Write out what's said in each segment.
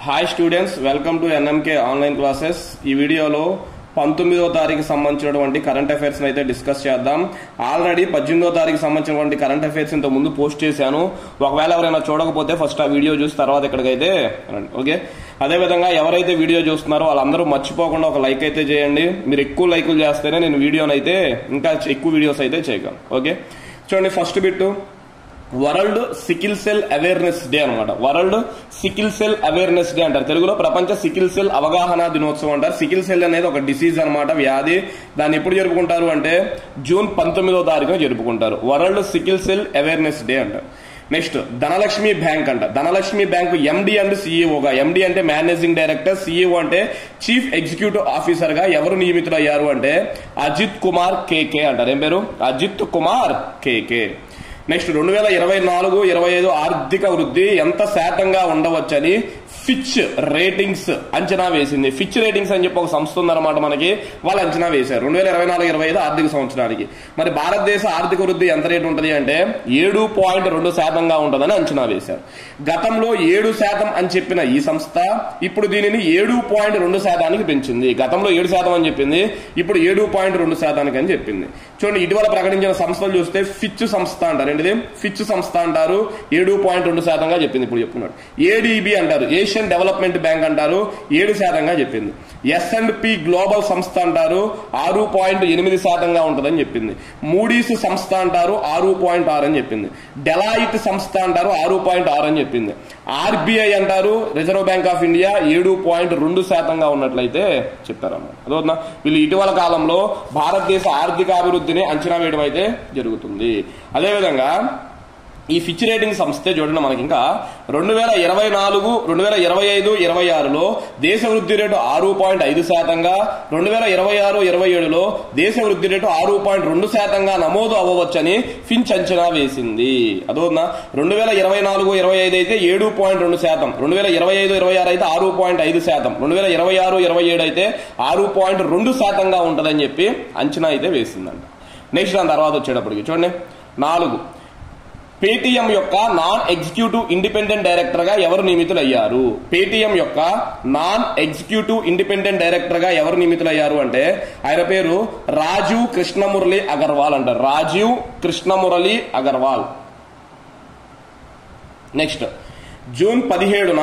Hi students, welcome to NMK online classes. ఈ వీడియోలో 19వ తారీఖు సంబంధించినటువంటి కరెంట్ అఫైర్స్ అయితే డిస్కస్ చేద్దాం. ఆల్రెడీ 18వ తారీఖు సంబంధించినటువంటి కరెంట్ అఫైర్స్ ఇంత ముందు పోస్ట్ చేశాను. ఒకవేళ ఎవరైనా చూడకపోతే ఫస్ట్ ఆ వీడియో చూసి తర్వాత ఇక్కడికైతే ఓకే. అదేవిధంగా ఎవరైతే వీడియో చూస్తున్నారో వాళ్ళందరూ మర్చిపోకుండా ఒక లైక్ అయితే చేయండి. మీరు ఎక్కువ లైకులు చేస్తేనే నేను వీడియోని అయితే ఇంకా ఎక్కువ వీడియోస్ అయితే చేయగలను. ఓకే, చూడండి first bit world sickle cell awareness day అనమాట. World sickle cell awareness day అంటారు. తెలుగులో ప్రపంచ సికిల్ సెల్ అవగాహన దినోత్సవం అంటారు. సికిల్ సెల్ అనేది ఒక డిసీజ్ అనమాట, వ్యాధి. దాన్ని ఎప్పుడు జరుపుకుంటారు అంటే జూన్ 19వ తారీఖున జరుపుకుంటారు. World sickle cell awareness day అంటారు. నెక్స్ట్ ధనలక్ష్మి బ్యాంక్ అంట. ధనలక్ష్మి బ్యాంక్ ఎండి అండ్ సిఇఓగా, ఎండి అంటే మేనేజింగ్ డైరెక్టర్, సిఇఓ అంటే చీఫ్ ఎగ్జిక్యూటివ్ ఆఫీసర్ గా ఎవరు నియమితులయ్యారు అంటే అజిత్ కుమార్ కేకే అంటారు. ఏం పేరు? అజిత్ కుమార్ కేకే. నెక్స్ట్ 2024-25 ఆర్థిక వృద్ధి ఎంత శాతంగా ఉండవచ్చని ఫిచ్ రేటింగ్స్ అంచనా వేసింది. ఫిచ్ రేటింగ్స్ అని చెప్పి ఒక సంస్థ ఉందన్నమాట మనకి. వాళ్ళు అంచనా వేశారు 2024-25 ఆర్థిక సంవత్సరానికి. మరి భారతదేశ ఆర్థిక వృద్ధి ఎంత రేటు ఉంటుంది అంటే 7.2% ఉంటుందని అంచనా వేశారు. గతంలో 7% అని చెప్పిన ఈ సంస్థ ఇప్పుడు దీనిని 7.2% పెంచింది. గతంలో 7% అని చెప్పింది, ఇప్పుడు 7.2% అని చెప్పింది. చూడండి, ఇటీవల ప్రకటించిన సంస్థలు చూస్తే ఫిచ్ సంస్థ అంటారు. ఏంటిది? ఫిచ్ సంస్థ అంటారు. 7.2% చెప్పింది. ఇప్పుడు చెప్తున్నాడు. ఏడీబీ అంటారు, ఏషియన్ డెవలప్మెంట్ బ్యాంక్ అంటారు, 7% చెప్పింది. S&P గ్లోబల్ సంస్థ అంటారు, 6.8% ఉంటుందని చెప్పింది. మూడీస్ సంస్థ అంటారు, 6.6 అని చెప్పింది. డెలాయిట్ సంస్థ అంటారు, 6.6 అని చెప్పింది. ఆర్బీఐ అంటారు, రిజర్వ్ బ్యాంక్ ఆఫ్ ఇండియా, 7.2% ఉన్నట్లయితే చెప్పారన్నమాట. అదొద్దా, వీళ్ళు ఇటీవల కాలంలో భారతదేశ ఆర్థిక అభివృద్ధిని అంచనా వేయడం అయితే జరుగుతుంది. అదేవిధంగా ఈ ఫిచ్ రేటింగ్ సంస్థ చూడండి మనకి ఇంకా 2024-2025-26లో దేశ వృద్ధి రేటు 6.5%గా, 2026-27లో దేశ వృద్ధి రేటు 6.2% నమోదు అవ్వవచ్చని ఫిచ్ అంచనా వేసింది. అదోనా 2024-25 అయితే 7.2%, 2025-26 అయితే 6.5%, 2026-27 అయితే 6.2% ఉంటుందని చెప్పి అంచనా అయితే వేసిందంట. నెక్స్ట్ దాని తర్వాత వచ్చేటప్పటికి చూడండి 4, పేటిఎం యొక్క నాన్ ఎగ్జిక్యూటివ్ ఇండిపెండెంట్ డైరెక్టర్ గా ఎవరు నియమితులయ్యారు? పేటిఎం యొక్క నాన్ ఎగ్జిక్యూటివ్ ఇండిపెండెంట్ డైరెక్టర్ గా ఎవరు నియమితులయ్యారు అంటే ఆయన పేరు రాజీవ్ కృష్ణమురళి అగర్వాల్ అంటారు. రాజీవ్ కృష్ణమురళి అగర్వాల్. నెక్స్ట్ జూన్ 17న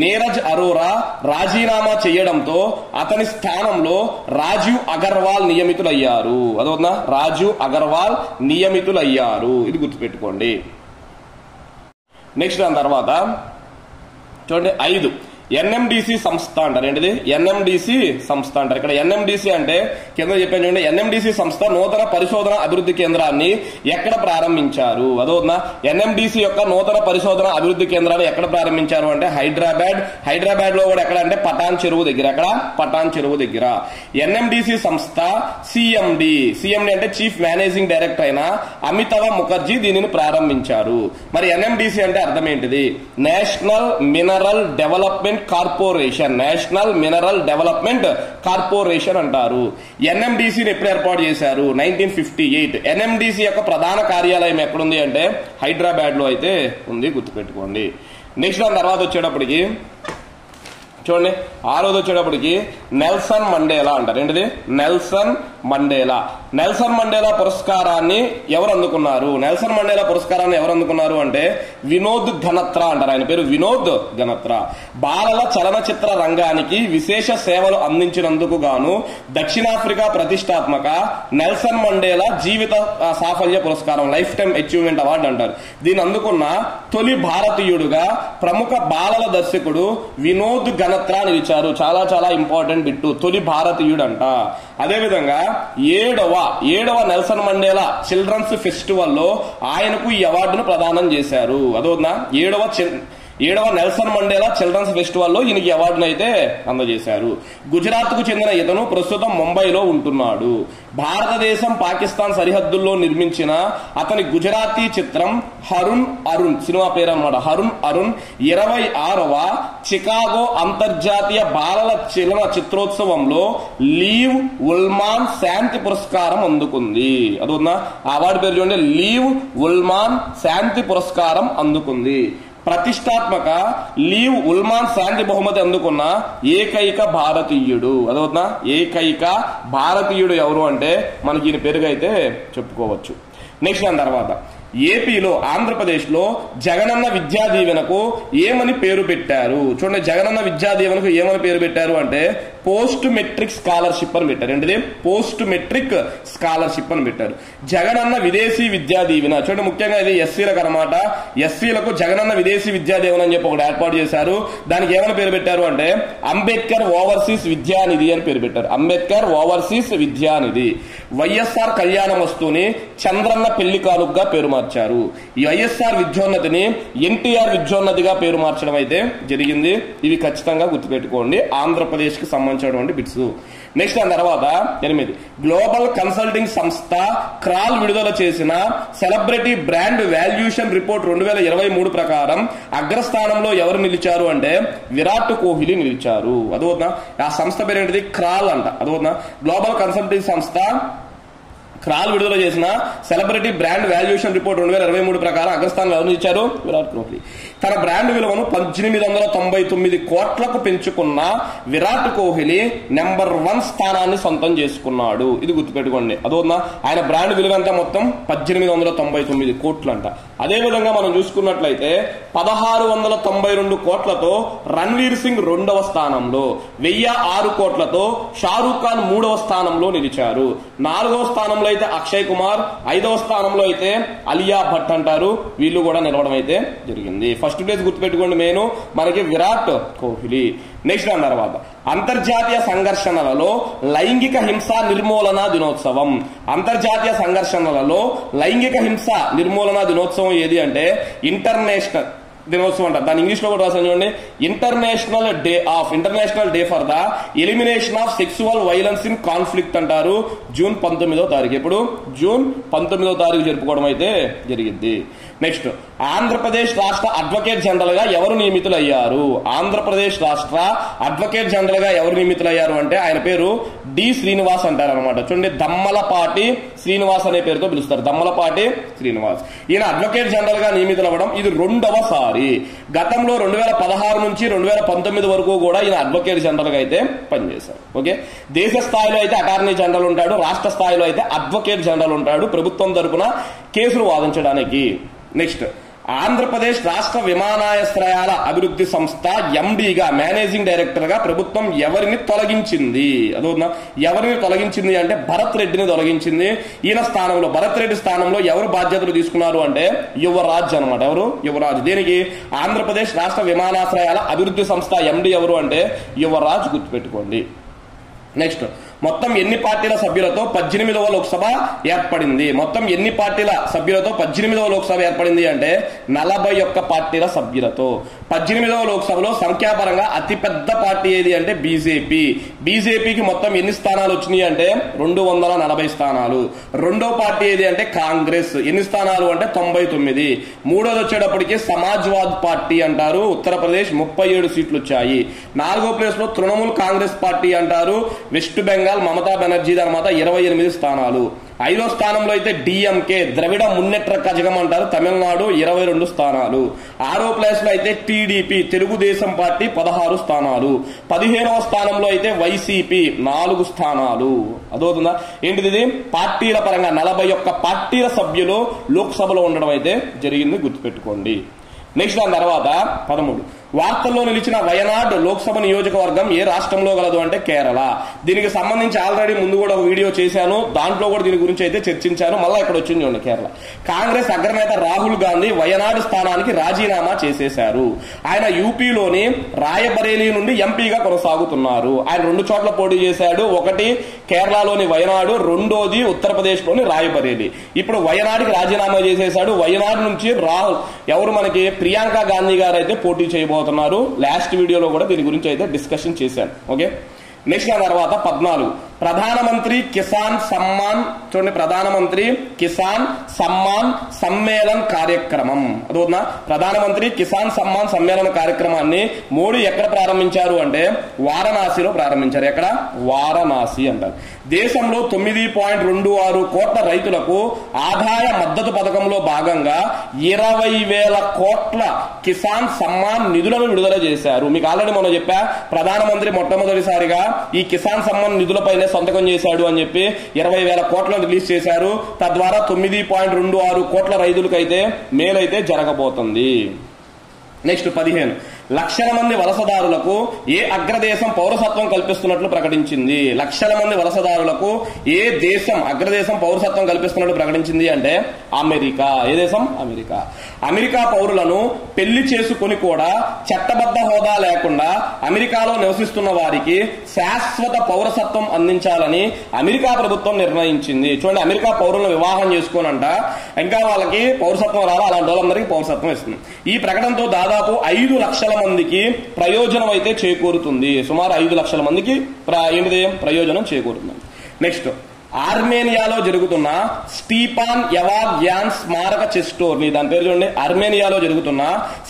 నీరజ్ అరోరా రాజీనామా చేయడంతో అతని స్థానంలో రాజీవ్ అగర్వాల్ నియమితులయ్యారు. అదొన్నా రాజీవ్ అగర్వాల్ నియమితులయ్యారు. ఇది గుర్తుపెట్టుకోండి. నెక్స్ట్ దాని తర్వాత చూడండి 5, ఎన్ఎండిసి సంస్థ అంటారు. ఏంటిది? ఎన్ఎండిసి సంస్థ అంటారు. ఇక్కడ ఎన్ఎండిసి అంటే కింద చెప్పాను చూడండి. ఎన్ఎండిసి సంస్థ నూతన పరిశోధన అభివృద్ధి కేంద్రాన్ని ఎక్కడ ప్రారంభించారు? అదోనా ఎన్ఎండిసి యొక్క నూతన పరిశోధన అభివృద్ధి కేంద్రాన్ని ఎక్కడ ప్రారంభించారు అంటే హైదరాబాద్ లో కూడా ఎక్కడ అంటే పటాన్ చెరువు దగ్గర. ఎక్కడ? పటాన్ చెరువు దగ్గర. ఎన్ఎండిసి సంస్థ సిఎండి అంటే చీఫ్ మేనేజింగ్ డైరెక్టర్ అయిన అమితావ్ ముఖర్జీ దీనిని ప్రారంభించారు. మరి ఎన్ఎండిసి అంటే అర్థం ఏంటిది? National mineral development corporation. National mineral development corporation అంటారు. ఎన్ఎండిసిని ఎప్పుడు ఏర్పాటు చేశారు? 1958. ఎన్ఎండిసి యొక్క ప్రధాన కార్యాలయం ఎక్కడుంది అంటే హైదరాబాద్ లో అయితే ఉంది, గుర్తుపెట్టుకోండి. నెక్స్ట్ దాని తర్వాత వచ్చేటప్పటికి చూడండి 6వ వచ్చేటప్పటికి నెల్సన్ మండేలా అంటారు. ఏంటిది? నెల్సన్ మండేలా పురస్కారాన్ని ఎవరు అందుకున్నారు? నెల్సన్ మండేలా పురస్కారాన్ని ఎవరు అందుకున్నారు అంటే వినోద్ ఘనత్రా అంటారు. ఆయన పేరు వినోద్ ఘనత్రా. బాలల చలనచిత్ర రంగానికి విశేష సేవలు అందించినందుకు గాను దక్షిణాఫ్రికా ప్రతిష్టాత్మక నెల్సన్ మండేలా జీవిత సాఫల్య పురస్కారం, లైఫ్ టైమ్ అచీవ్మెంట్ అవార్డు అంటారు. దీన్ని అందుకున్న తొలి భారతీయుడుగా ప్రముఖ బాలల దర్శకుడు వినోద్ ఘనత్రా నిలిచారు. చాలా చాలా ఇంపార్టెంట్ బిట్టు, తొలి భారతీయుడు అంట. అదేవిధంగా 7వ నెల్సన్ మండేలా చిల్డ్రన్స్ ఫెస్టివల్ లో ఆయనకు ఈ అవార్డును ప్రదానం చేశారు. అదోనా 7వ నెల్సన్ మండేలా చిల్డ్రన్స్ ఫెస్టివల్ లో ఈయనకి అవార్డును అయితే అందజేశారు. గుజరాత్ కు చెందిన ఇతను ప్రస్తుతం ముంబైలో ఉంటున్నాడు. భారతదేశం పాకిస్తాన్ సరిహద్దుల్లో నిర్మించిన అతని గుజరాతీ చిత్రం హరుణ్ అరుణ్, సినిమా పేరు అన్నమాట. హరుణ్ అరుణ్ 26వ చికాగో అంతర్జాతీయ బాలల చలన చిత్రోత్సవంలో లీవ్ ఉల్మాన్ శాంతి పురస్కారం అందుకుంది. అదొన్నా అవార్డు పేరు చూడండి, లీవ్ ఉల్మాన్ శాంతి పురస్కారం అందుకుంది. ప్రతిష్టాత్మక లీవ్ ఉల్మాన్ శాంతి బహుమతి అందుకున్న ఏకైక భారతీయుడు. అదవుతున్నా ఏకైక భారతీయుడు ఎవరు అంటే మనకి ఈయన పేరుగా అయితే చెప్పుకోవచ్చు. నెక్స్ట్ దాని తర్వాత ఏపీలో ఆంధ్రప్రదేశ్లో జగనన్న విద్యా దీవెనకు ఏమని పేరు పెట్టారు? చూడండి, జగనన్న విద్యా దీవెనకు ఏమని పేరు పెట్టారు అంటే పోస్ట్ మెట్రిక్ స్కాలర్షిప్ అని పెట్టారు. ఏంటిది? పోస్ట్ మెట్రిక్ స్కాలర్షిప్ అని పెట్టారు. జగనన్న విదేశీ విద్యా దీవెన చూడండి, ముఖ్యంగా ఇది ఎస్సీలకు అనమాట. ఎస్సీలకు జగనన్న విదేశీ విద్యా దీవెన అని చెప్పి ఒకటి ఏర్పాటు చేశారు. దానికి ఏమని పేరు పెట్టారు అంటే అంబేద్కర్ ఓవర్సీస్ విద్యానిధి అని పేరు పెట్టారు. అంబేద్కర్ ఓవర్సీస్ విద్యానిధి. వైఎస్ఆర్ కళ్యాణ వస్తువుని చంద్రన్న పెళ్లి కానుకగా పేరు మార్చారు. ఈ వైఎస్ఆర్ విద్యోన్నతిని ఎన్టీఆర్ విద్యోన్నతిగా పేరు మార్చడం అయితే జరిగింది. ఇవి ఖచ్చితంగా గుర్తుపెట్టుకోండి, ఆంధ్రప్రదేశ్ కి సంబంధించినటువంటి బిట్స్. నెక్స్ట్ దాని తర్వాత 8 గ్లోబల్ కన్సల్టింగ్ సంస్థ క్రాల్ విడుదల చేసిన సెలబ్రిటీ బ్రాండ్ వాల్యుయేషన్ రిపోర్ట్ 2023 ప్రకారం అగ్రస్థానంలో ఎవరు నిలిచారు అంటే విరాట్ కోహ్లీ నిలిచారు. అదవుతున్నా ఆ సంస్థ పేరు ఏంటిది? క్రాల్ అంట. అదవుతున్నా గ్లోబల్ కన్సల్టింగ్ సంస్థ క్రాల్ విడుదల చేసిన సెలబ్రిటీ బ్రాండ్ వాల్యుయేషన్ రిపోర్ట్ 2023 ప్రకారం అగ్రస్థానంలో ఎవరు నిలిచారు? విరాట్ కోహ్లీ. తన బ్రాండ్ విలువను 1899 కోట్లకు పెంచుకున్న విరాట్ కోహ్లీ నెంబర్ 1 స్థానాన్ని సొంతం చేసుకున్నాడు. ఇది గుర్తుపెట్టుకోండి. అదోనా ఆయన బ్రాండ్ విలువ అంతా మొత్తం 1899 కోట్లు అంట. అదేవిధంగా మనం చూసుకున్నట్లయితే 1692 కోట్లతో రణ్వీర్ సింగ్ 2వ స్థానంలో, 1006 కోట్లతో షారూక్ ఖాన్ 3వ స్థానంలో నిలిచారు. 4వ స్థానంలో అయితే అక్షయ్ కుమార్, 5వ స్థానంలో అయితే అలియా భట్ అంటారు. వీళ్ళు కూడా నిలవడం అయితే జరిగింది. ఫస్ట్ ప్లేస్ గుర్తుపెట్టుకోండి మెయిన్ మనకి విరాట్ కోహ్లీ. నెక్స్ట్ దాని తర్వాత అంతర్జాతీయ సంఘర్షణలలో లైంగిక హింస నిర్మూలన దినోత్సవం. అంతర్జాతీయ సంఘర్షణలలో లైంగిక హింస నిర్మూలన దినోత్సవం ఏది అంటే ఇంటర్నేషనల్ దినోత్సవం అంట. దాని ఇంగ్లీష్ లో కూడా రాసాను చూడండి, international day for the elimination of sexual violence in conflict అంటారు. జూన్ 19వ తారీఖు. ఇప్పుడు జూన్ 19వ తారీఖు జరుపుకోవడం అయితే జరిగింది. నెక్స్ట్ ఆంధ్రప్రదేశ్ రాష్ట్ర అడ్వకేట్ జనరల్ గా ఎవరు నియమితులయ్యారు? ఆంధ్రప్రదేశ్ రాష్ట్ర అడ్వకేట్ జనరల్ గా ఎవరు నియమితులయ్యారు అంటే ఆయన పేరు డి శ్రీనివాస్ అంటారు అనమాట. చూడండి, దమ్మలపాటి శ్రీనివాస్ అనే పేరుతో పిలుస్తారు. దమ్మలపాటి శ్రీనివాస్. ఈయన అడ్వకేట్ జనరల్ గా నియమితులవ్వడం ఇది 2వసారి. గతంలో 2016 నుంచి 2019 వరకు కూడా ఈయన అడ్వకేట్ జనరల్ గా అయితే పనిచేశారు. ఓకే, దేశ స్థాయిలో అయితే అటార్నీ జనరల్ ఉంటాడు, రాష్ట్ర స్థాయిలో అయితే అడ్వకేట్ జనరల్ ఉంటాడు ప్రభుత్వం తరపున కేసులు వాదించడానికి. నెక్స్ట్ ఆంధ్రప్రదేశ్ రాష్ట్ర విమానాశ్రయాల అభివృద్ధి సంస్థ ఎండీగా మేనేజింగ్ డైరెక్టర్ గా ప్రభుత్వం ఎవరిని తొలగించింది? అదోనా ఎవరిని తొలగించింది అంటే భరత్ రెడ్డిని తొలగించింది. ఈయన స్థానంలో భరత్ రెడ్డి స్థానంలో ఎవరు బాధ్యతలు తీసుకున్నారు అంటే యువరాజ్ అనమాట. ఎవరు? యువరాజ్. దీనికి ఆంధ్రప్రదేశ్ రాష్ట్ర విమానాశ్రయాల అభివృద్ధి సంస్థ ఎండీ ఎవరు అంటే యువరాజ్. గుర్తుపెట్టుకోండి. నెక్స్ట్ మొత్తం ఎన్ని పార్టీల సభ్యులతో 18వ లోక్సభ ఏర్పడింది? మొత్తం ఎన్ని పార్టీల సభ్యులతో 18వ లోక్సభ ఏర్పడింది అంటే 41 పార్టీల సభ్యులతో. 18వ లోక్సభలో సంఖ్యాపరంగా అతిపెద్ద పార్టీ ఏది అంటే బీజేపీ. బీజేపీకి మొత్తం ఎన్ని స్థానాలు వచ్చినాయి అంటే 240 స్థానాలు. రెండో పార్టీ ఏది అంటే కాంగ్రెస్. ఎన్ని స్థానాలు అంటే 99. మూడోది వచ్చేటప్పటికి సమాజ్వాద్ పార్టీ అంటారు, ఉత్తరప్రదేశ్ 37 సీట్లు వచ్చాయి. 4వ ప్లేస్ లో తృణమూల్ కాంగ్రెస్ పార్టీ అంటారు, వెస్ట్ బెంగాల్ మమతా బెనర్జీ తర్వాత 28 స్థానాలు. 5వ స్థానంలో అయితే డిఎంకే ద్రవిడ మున్నెట్ర కజగం అంటారు, తమిళనాడు 22 స్థానాలు. 6వ ప్లేస్ లో అయితే టీడీపీ తెలుగుదేశం పార్టీ 16 స్థానాలు. 15వ స్థానంలో అయితే వైసీపీ 4 స్థానాలు. అదవుతుందా ఏంటిది? పార్టీల పరంగా 41 పార్టీల సభ్యులు లోక్సభలో ఉండడం అయితే జరిగింది. గుర్తుపెట్టుకోండి. నెక్స్ట్ దాని తర్వాత 13 వార్తల్లో నిలిచిన వయనాడ్ లోక్సభ నియోజకవర్గం ఏ రాష్ట్రంలో గలదు అంటే కేరళ. దీనికి సంబంధించి ఆల్రెడీ ముందు కూడా ఒక వీడియో చేశాను, దాంట్లో కూడా దీని గురించి అయితే చర్చించాను. మళ్ళీ ఇక్కడ వచ్చింది చూడండి కేరళ. కాంగ్రెస్ అగ్రనేత రాహుల్ గాంధీ వయనాడ్ స్థానానికి రాజీనామా చేసేశారు. ఆయన యూపీలోని రాయబరేలీ నుండి ఎంపీగా కొనసాగుతున్నారు. ఆయన 2 చోట్ల పోటీ చేశాడు. ఒకటి కేరళలోని వయనాడు, రెండోది ఉత్తరప్రదేశ్ లోని రాయబరేలీ. ఇప్పుడు వయనాడుకి రాజీనామా చేసేశాడు. వయనాడు నుంచి ఎవరు మనకి ప్రియాంక గాంధీ గారు అయితే పోటీ చేయబోతున్నారు. లాస్ట్ వీడియోలో కూడా దీని గురించి అయితే డిస్కషన్ చేశాను. ఓకే, నెక్స్ట్ ఆ తర్వాత 14 ప్రధానమంత్రి కిసాన్ సమ్మాన్, చూడండి, ప్రధానమంత్రి కిసాన్ సమ్మాన్ సమ్మేళన్ కార్యక్రమం. అదవుతుందా? ప్రధానమంత్రి కిసాన్ సమ్మాన్ సమ్మేళన కార్యక్రమాన్ని మోడీ ఎక్కడ ప్రారంభించారు అంటే వారణాసిలో ప్రారంభించారు. ఎక్కడ? వారణాసి అంటారు. దేశంలో 9.26 కోట్ల రైతులకు ఆదాయ మద్దతు పథకంలో భాగంగా 20,000 కోట్ల కిసాన్ సమ్మాన్ నిధులను విడుదల చేశారు. మీకు ఆల్రెడీ మనం చెప్పా, ప్రధానమంత్రి మొట్టమొదటిసారిగా ఈ కిసాన్ సమ్మాన్ నిధులపైనే సంతకం చేశాడు అని చెప్పి 20,000 కోట్లను రిలీజ్ చేశారు. తద్వారా 9.26 కోట్ల రైతులకైతే మేలైతే జరగబోతుంది. నెక్స్ట్ 15 లక్షల మంది వలసదారులకు ఏ అగ్రదేశం పౌరసత్వం కల్పిస్తున్నట్లు ప్రకటించింది. లక్షల మంది వలసదారులకు ఏ దేశం అగ్రదేశం పౌరసత్వం కల్పిస్తున్నట్లు ప్రకటించింది అంటే అమెరికా. ఏ దేశం? అమెరికా. అమెరికా పౌరులను పెళ్లి చేసుకుని కూడా చట్టబద్ధ హోదా లేకుండా అమెరికాలో నివసిస్తున్న వారికి శాశ్వత పౌరసత్వం అందించాలని అమెరికా ప్రభుత్వం నిర్ణయించింది. చూడండి, అమెరికా పౌరులను వివాహం చేసుకోనంట ఇంకా వాళ్ళకి పౌరసత్వం రాలా, అలాంటి వాళ్ళందరికీ పౌరసత్వం ఇస్తుంది. ఈ ప్రకటనతో దాదాపు 5 లక్షల మందికి ప్రయోజనం అయితే చేకూరుతుంది. సుమారు 5 లక్షల మందికి ఏంటిది ప్రయోజనం చేకూరుతుంది. నెక్స్ట్, ఆర్మేనియాలో జరుగుతున్న స్టీపాన్ యవాగ్ యాన్ స్మారక చెస్ టోర్నీ. దాని పేరు చూడండి, ఆర్మేనియాలో జరుగుతున్న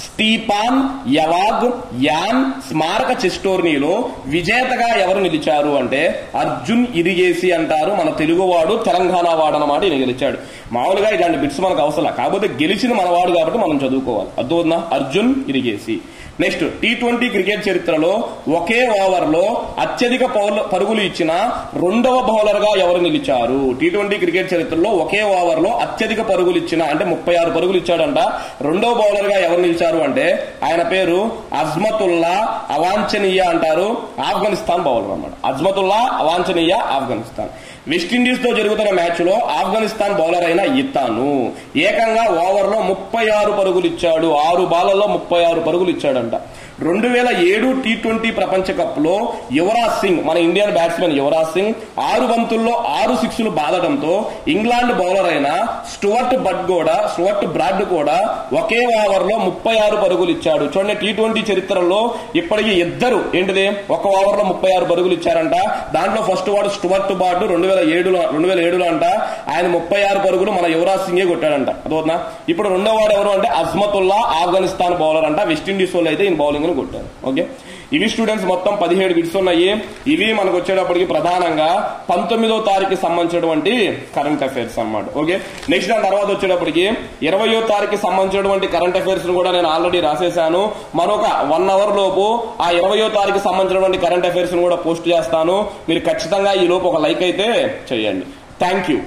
స్టీపాన్ యవాగ్ యాన్ స్మారక చెస్ టోర్నీలో విజేతగా ఎవరు నిలిచారు అంటే అర్జున్ ఇరిగేసి అంటారు. మన తెలుగువాడు, తెలంగాణ వాడు అన్నమాట. ఈయన గెలిచాడు. మామూలుగా ఇలాంటి బిట్స్ మనకు అవసరం, కాకపోతే గెలిచింది మనవాడు కాబట్టి మనం చదువుకోవాలి. అర్థమవుతుందా? Arjun Erigaisi. Next, T20 cricket చరిత్రలో ఒకే ఓవర్లో అత్యధిక పరుగులు ఇచ్చిన 2వ బౌలర్ గా ఎవరు నిలిచారు? T20 క్రికెట్ చరిత్రలో ఒకే ఓవర్లో అత్యధిక పరుగులు ఇచ్చిన అంటే 36 పరుగులు ఇచ్చాడంట. 2వ బౌలర్ గా ఎవరు నిలిచారు అంటే ఆయన పేరు అజ్మతుల్లా అవాంఛనీయ అంటారు. ఆఫ్ఘనిస్తాన్ బౌలర్ అన్నమాట. అజ్మతుల్లా అవాంఛనీయ, ఆఫ్ఘనిస్తాన్. వెస్టిండీస్ తో జరుగుతున్న మ్యాచ్ లో ఆఫ్ఘనిస్తాన్ బౌలర్ అయిన ఇతాను ఏకంగా ఓవర్లో 36 పరుగులు ఇచ్చాడు. 6 బాళ్లలో 36 పరుగులు ఇచ్చాడంట. 2007 T20 ప్రపంచ కప్ లో యువరాజ్ సింగ్, మన ఇండియన్ బ్యాట్స్మెన్ యువరాజ్ సింగ్ 6 బంతుల్లో 6 సిక్స్లు బాదడంతో ఇంగ్లాండ్ బౌలర్ అయిన స్టువర్ట్ బ్రాడ్ కూడా ఒకే ఓవర్లో 36 పరుగులు ఇచ్చాడు. చూడండి, T20 చరిత్రలో ఇప్పటికీ ఇద్దరు ఏంటిది ఒక ఓవర్లో 36 పరుగులు ఇచ్చారంట. దాంట్లో ఫస్ట్ వాడు స్టువర్ట్ బ్రాడ్ 2007లో అంట. ఆయన 36 పరుగులు మన యువరాజ్ సింగే కొట్టాడంట. అదవుతుందా? ఇప్పుడు రెండో వాడు ఎవరు అంటే అజ్మతుల్లా, ఆఫ్ఘనిస్తాన్ బౌలర్ అంట. వెస్టిండీస్ వాళ్ళు అయితే ఈయన బౌలింగ్ కొట్టారు. ఓకే, ఇవి స్టూడెంట్స్ మొత్తం 17 బిట్స్ ఉన్నాయి. ఇవి మనకు వచ్చేటప్పటికి ప్రధానంగా 19వ తారీఖుకి సంబంధించినటువంటి కరెంట్ అఫైర్స్ అన్నమాట. ఓకే, నెక్స్ట్ దాని తర్వాత వచ్చేటప్పటికి 20వ తారీఖుకి సంబంధించినటువంటి కరెంట్ అఫైర్స్ కూడా నేను ఆల్రెడీ రాసేసాను. మరొక 1 అవర్ లోపు ఆ 20వ తారీఖుకి సంబంధించినటువంటి కరెంట్ అఫైర్స్ కూడా పోస్ట్ చేస్తాను. మీరు ఖచ్చితంగా ఈ లోపు ఒక లైక్ అయితే చేయండి. Thank you.